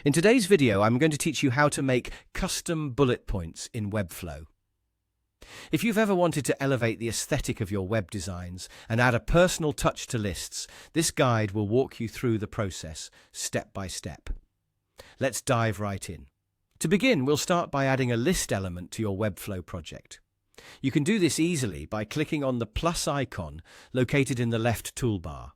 In today's video, I'm going to teach you how to make custom bullet points in Webflow. If you've ever wanted to elevate the aesthetic of your web designs and add a personal touch to lists, this guide will walk you through the process, step by step. Let's dive right in. To begin, we'll start by adding a list element to your Webflow project. You can do this easily by clicking on the plus icon located in the left toolbar.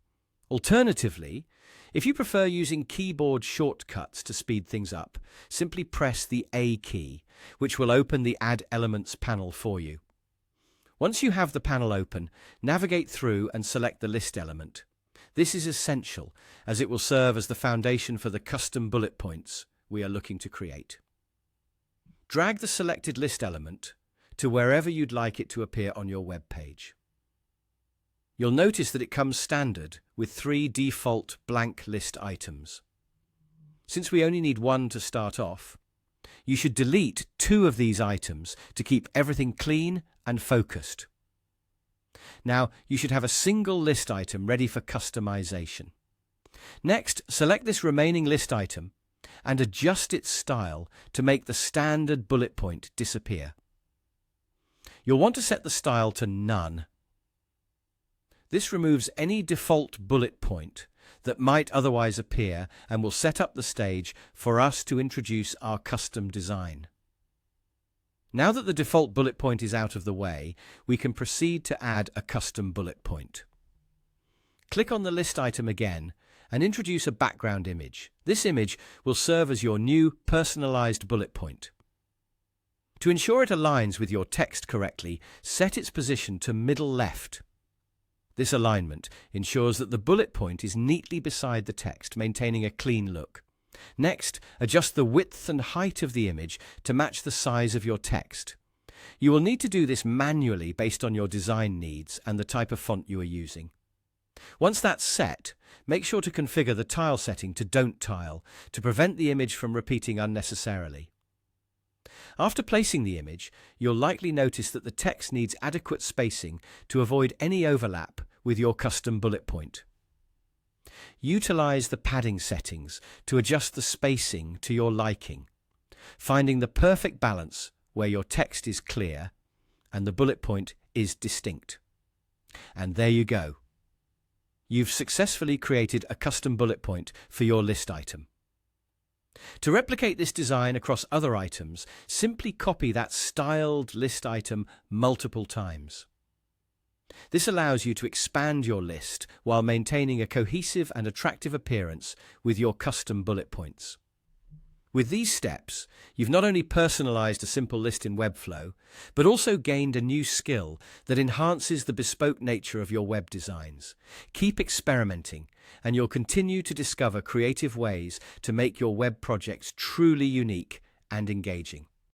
Alternatively, if you prefer using keyboard shortcuts to speed things up, simply press the A key, which will open the Add Elements panel for you. Once you have the panel open, navigate through and select the list element. This is essential, as it will serve as the foundation for the custom bullet points we are looking to create. Drag the selected list element to wherever you'd like it to appear on your web page. You'll notice that it comes standard with 3 default blank list items. Since we only need one to start off, you should delete 2 of these items to keep everything clean and focused. Now, you should have a single list item ready for customization. Next, select this remaining list item and adjust its style to make the standard bullet point disappear. You'll want to set the style to None. This removes any default bullet point that might otherwise appear and will set up the stage for us to introduce our custom design. Now that the default bullet point is out of the way, we can proceed to add a custom bullet point. Click on the list item again and introduce a background image. This image will serve as your new personalized bullet point. To ensure it aligns with your text correctly, set its position to middle left. This alignment ensures that the bullet point is neatly beside the text, maintaining a clean look. Next, adjust the width and height of the image to match the size of your text. You will need to do this manually based on your design needs and the type of font you are using. Once that's set, make sure to configure the tile setting to Don't Tile to prevent the image from repeating unnecessarily. After placing the image, you'll likely notice that the text needs adequate spacing to avoid any overlap with your custom bullet point. Utilize the padding settings to adjust the spacing to your liking, finding the perfect balance where your text is clear and the bullet point is distinct. And there you go. You've successfully created a custom bullet point for your list item. To replicate this design across other items, simply copy that styled list item multiple times. This allows you to expand your list while maintaining a cohesive and attractive appearance with your custom bullet points. With these steps, you've not only personalized a simple list in Webflow, but also gained a new skill that enhances the bespoke nature of your web designs. Keep experimenting, and you'll continue to discover creative ways to make your web projects truly unique and engaging.